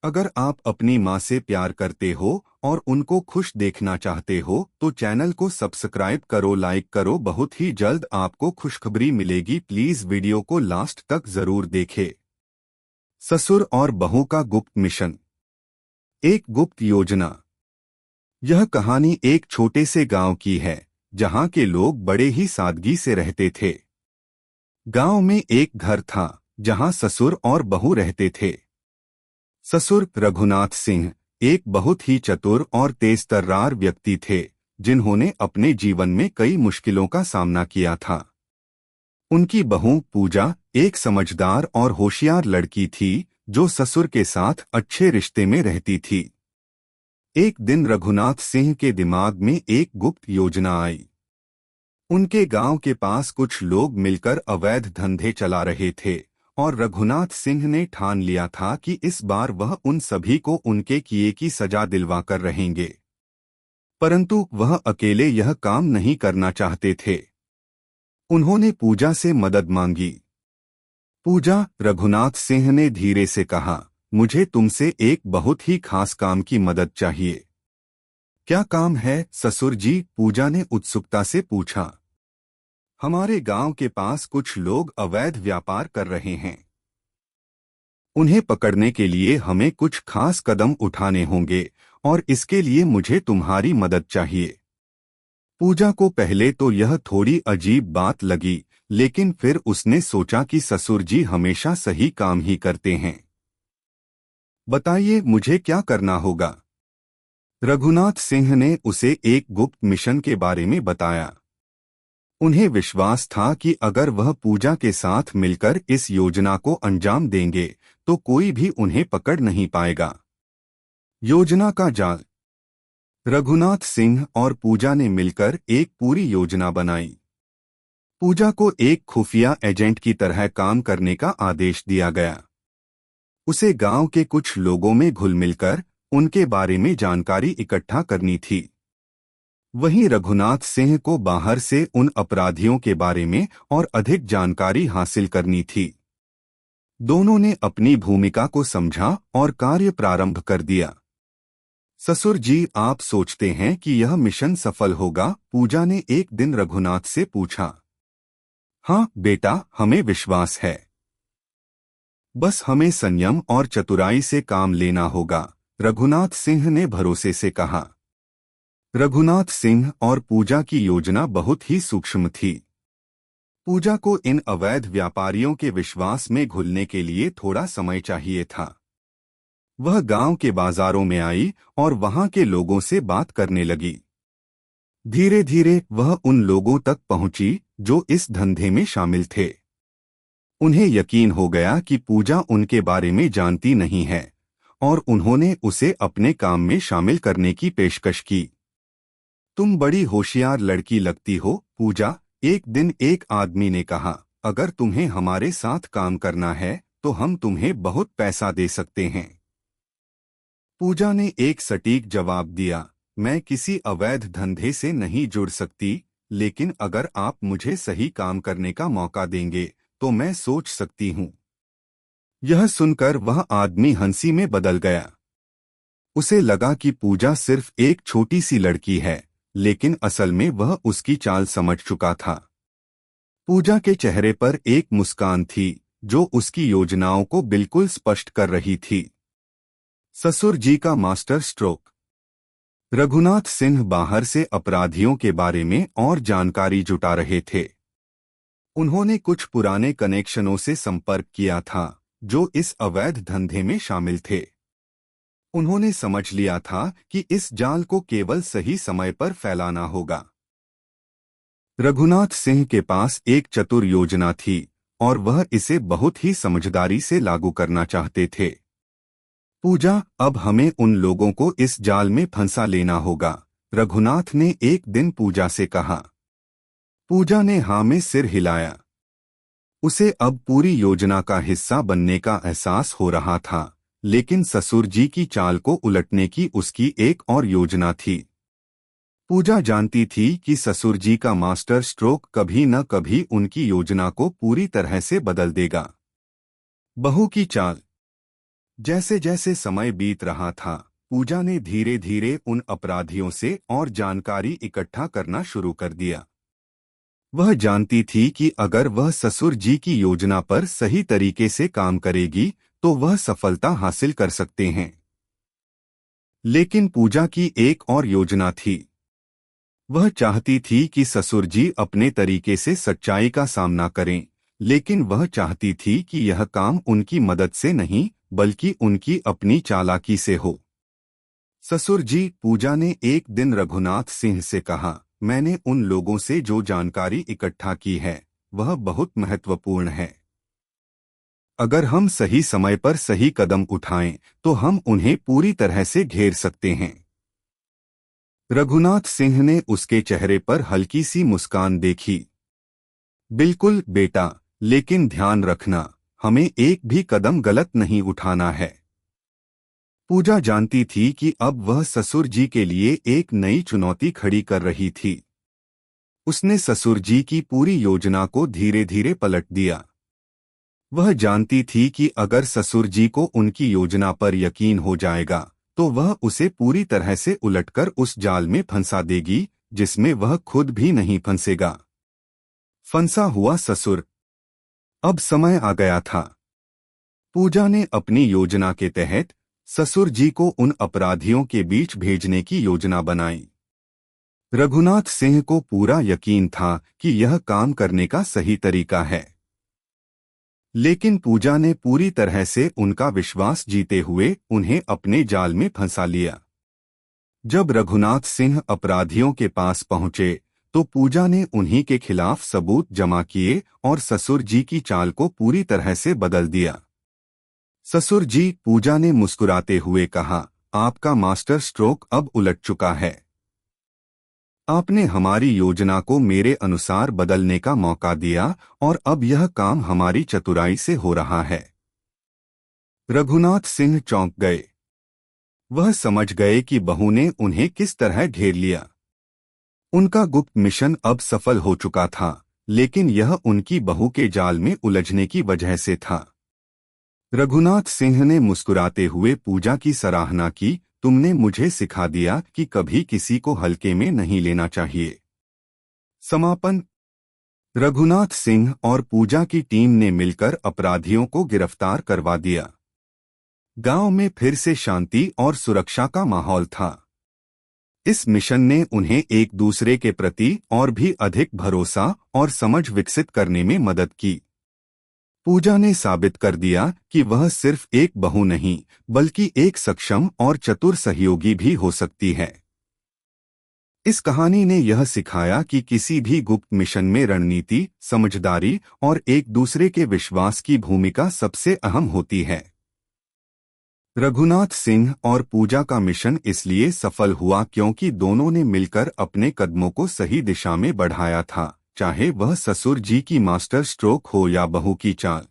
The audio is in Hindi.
अगर आप अपनी माँ से प्यार करते हो और उनको खुश देखना चाहते हो तो चैनल को सब्सक्राइब करो, लाइक करो। बहुत ही जल्द आपको खुशखबरी मिलेगी। प्लीज वीडियो को लास्ट तक जरूर देखें। ससुर और बहू का गुप्त मिशन। एक गुप्त योजना। यह कहानी एक छोटे से गांव की है जहां के लोग बड़े ही सादगी से रहते थे। गांव में एक घर था जहां ससुर और बहू रहते थे। ससुर रघुनाथ सिंह एक बहुत ही चतुर और तेज-तर्रार व्यक्ति थे जिन्होंने अपने जीवन में कई मुश्किलों का सामना किया था। उनकी बहू पूजा एक समझदार और होशियार लड़की थी जो ससुर के साथ अच्छे रिश्ते में रहती थी। एक दिन रघुनाथ सिंह के दिमाग में एक गुप्त योजना आई। उनके गांव के पास कुछ लोग मिलकर अवैध धंधे चला रहे थे और रघुनाथ सिंह ने ठान लिया था कि इस बार वह उन सभी को उनके किए की सजा दिलवाकर रहेंगे। परंतु वह अकेले यह काम नहीं करना चाहते थे। उन्होंने पूजा से मदद मांगी। पूजा, रघुनाथ सिंह ने धीरे से कहा, मुझे तुमसे एक बहुत ही खास काम की मदद चाहिए। क्या काम है ससुर जी? पूजा ने उत्सुकता से पूछा। हमारे गांव के पास कुछ लोग अवैध व्यापार कर रहे हैं। उन्हें पकड़ने के लिए हमें कुछ खास कदम उठाने होंगे और इसके लिए मुझे तुम्हारी मदद चाहिए। पूजा को पहले तो यह थोड़ी अजीब बात लगी, लेकिन फिर उसने सोचा कि ससुर जी हमेशा सही काम ही करते हैं। बताइए मुझे क्या करना होगा? रघुनाथ सिंह ने उसे एक गुप्त मिशन के बारे में बताया। उन्हें विश्वास था कि अगर वह पूजा के साथ मिलकर इस योजना को अंजाम देंगे तो कोई भी उन्हें पकड़ नहीं पाएगा। योजना का जाल। रघुनाथ सिंह और पूजा ने मिलकर एक पूरी योजना बनाई। पूजा को एक खुफिया एजेंट की तरह काम करने का आदेश दिया गया। उसे गांव के कुछ लोगों में घुल मिलकर उनके बारे में जानकारी इकट्ठा करनी थी। वहीं रघुनाथ सिंह को बाहर से उन अपराधियों के बारे में और अधिक जानकारी हासिल करनी थी। दोनों ने अपनी भूमिका को समझा और कार्य प्रारंभ कर दिया। ससुर जी, आप सोचते हैं कि यह मिशन सफल होगा? पूजा ने एक दिन रघुनाथ से पूछा। हाँ बेटा, हमें विश्वास है। बस हमें संयम और चतुराई से काम लेना होगा, रघुनाथ सिंह ने भरोसे से कहा। रघुनाथ सिंह और पूजा की योजना बहुत ही सूक्ष्म थी। पूजा को इन अवैध व्यापारियों के विश्वास में घुलने के लिए थोड़ा समय चाहिए था। वह गांव के बाजारों में आई और वहां के लोगों से बात करने लगी। धीरे धीरे वह उन लोगों तक पहुंची जो इस धंधे में शामिल थे। उन्हें यकीन हो गया कि पूजा उनके बारे में जानती नहीं है और उन्होंने उसे अपने काम में शामिल करने की पेशकश की। तुम बड़ी होशियार लड़की लगती हो पूजा, एक दिन एक आदमी ने कहा। अगर तुम्हें हमारे साथ काम करना है तो हम तुम्हें बहुत पैसा दे सकते हैं। पूजा ने एक सटीक जवाब दिया, मैं किसी अवैध धंधे से नहीं जुड़ सकती, लेकिन अगर आप मुझे सही काम करने का मौका देंगे तो मैं सोच सकती हूँ। यह सुनकर वह आदमी हंसी में बदल गया। उसे लगा कि पूजा सिर्फ एक छोटी सी लड़की है, लेकिन असल में वह उसकी चाल समझ चुका था। पूजा के चेहरे पर एक मुस्कान थी जो उसकी योजनाओं को बिल्कुल स्पष्ट कर रही थी। ससुर जी का मास्टर स्ट्रोक। रघुनाथ सिंह बाहर से अपराधियों के बारे में और जानकारी जुटा रहे थे। उन्होंने कुछ पुराने कनेक्शनों से संपर्क किया था जो इस अवैध धंधे में शामिल थे। उन्होंने समझ लिया था कि इस जाल को केवल सही समय पर फैलाना होगा। रघुनाथ सिंह के पास एक चतुर योजना थी और वह इसे बहुत ही समझदारी से लागू करना चाहते थे। पूजा, अब हमें उन लोगों को इस जाल में फंसा लेना होगा, रघुनाथ ने एक दिन पूजा से कहा। पूजा ने हाँ में सिर हिलाया। उसे अब पूरी योजना का हिस्सा बनने का एहसास हो रहा था, लेकिन ससुर जी की चाल को उलटने की उसकी एक और योजना थी। पूजा जानती थी कि ससुर जी का मास्टर स्ट्रोक कभी न कभी उनकी योजना को पूरी तरह से बदल देगा। बहू की चाल। जैसे जैसे समय बीत रहा था, पूजा ने धीरे धीरे उन अपराधियों से और जानकारी इकट्ठा करना शुरू कर दिया। वह जानती थी कि अगर वह ससुर जी की योजना पर सही तरीके से काम करेगी तो वह सफलता हासिल कर सकते हैं। लेकिन पूजा की एक और योजना थी। वह चाहती थी कि ससुर जी अपने तरीके से सच्चाई का सामना करें, लेकिन वह चाहती थी कि यह काम उनकी मदद से नहीं बल्कि उनकी अपनी चालाकी से हो। ससुर जी, पूजा ने एक दिन रघुनाथ सिंह से कहा, मैंने उन लोगों से जो जानकारी इकट्ठा की है वह बहुत महत्वपूर्ण है। अगर हम सही समय पर सही कदम उठाएं तो हम उन्हें पूरी तरह से घेर सकते हैं। रघुनाथ सिंह ने उसके चेहरे पर हल्की सी मुस्कान देखी। बिल्कुल बेटा, लेकिन ध्यान रखना, हमें एक भी कदम गलत नहीं उठाना है। पूजा जानती थी कि अब वह ससुर जी के लिए एक नई चुनौती खड़ी कर रही थी। उसने ससुर जी की पूरी योजना को धीरे धीरे पलट दिया। वह जानती थी कि अगर ससुर जी को उनकी योजना पर यकीन हो जाएगा तो वह उसे पूरी तरह से उलटकर उस जाल में फंसा देगी जिसमें वह खुद भी नहीं फंसेगा। फंसा हुआ ससुर। अब समय आ गया था। पूजा ने अपनी योजना के तहत ससुर जी को उन अपराधियों के बीच भेजने की योजना बनाई। रघुनाथ सिंह को पूरा यकीन था कि यह काम करने का सही तरीका है, लेकिन पूजा ने पूरी तरह से उनका विश्वास जीते हुए उन्हें अपने जाल में फंसा लिया। जब रघुनाथ सिंह अपराधियों के पास पहुंचे तो पूजा ने उन्हीं के खिलाफ सबूत जमा किए और ससुर जी की चाल को पूरी तरह से बदल दिया। ससुर जी, पूजा ने मुस्कुराते हुए कहा, आपका मास्टर स्ट्रोक अब उलट चुका है। आपने हमारी योजना को मेरे अनुसार बदलने का मौका दिया और अब यह काम हमारी चतुराई से हो रहा है। रघुनाथ सिंह चौंक गए। वह समझ गए कि बहू ने उन्हें किस तरह घेर लिया। उनका गुप्त मिशन अब सफल हो चुका था, लेकिन यह उनकी बहू के जाल में उलझने की वजह से था। रघुनाथ सिंह ने मुस्कुराते हुए पूजा की सराहना की, तुमने मुझे सिखा दिया कि कभी किसी को हल्के में नहीं लेना चाहिए। समापन। रघुनाथ सिंह और पूजा की टीम ने मिलकर अपराधियों को गिरफ्तार करवा दिया। गांव में फिर से शांति और सुरक्षा का माहौल था। इस मिशन ने उन्हें एक दूसरे के प्रति और भी अधिक भरोसा और समझ विकसित करने में मदद की। पूजा ने साबित कर दिया कि वह सिर्फ एक बहू नहीं बल्कि एक सक्षम और चतुर सहयोगी भी हो सकती है। इस कहानी ने यह सिखाया कि किसी भी गुप्त मिशन में रणनीति, समझदारी और एक दूसरे के विश्वास की भूमिका सबसे अहम होती है। रघुनाथ सिंह और पूजा का मिशन इसलिए सफल हुआ क्योंकि दोनों ने मिलकर अपने कदमों को सही दिशा में बढ़ाया था, चाहे वह ससुर जी की मास्टर स्ट्रोक हो या बहू की चाल।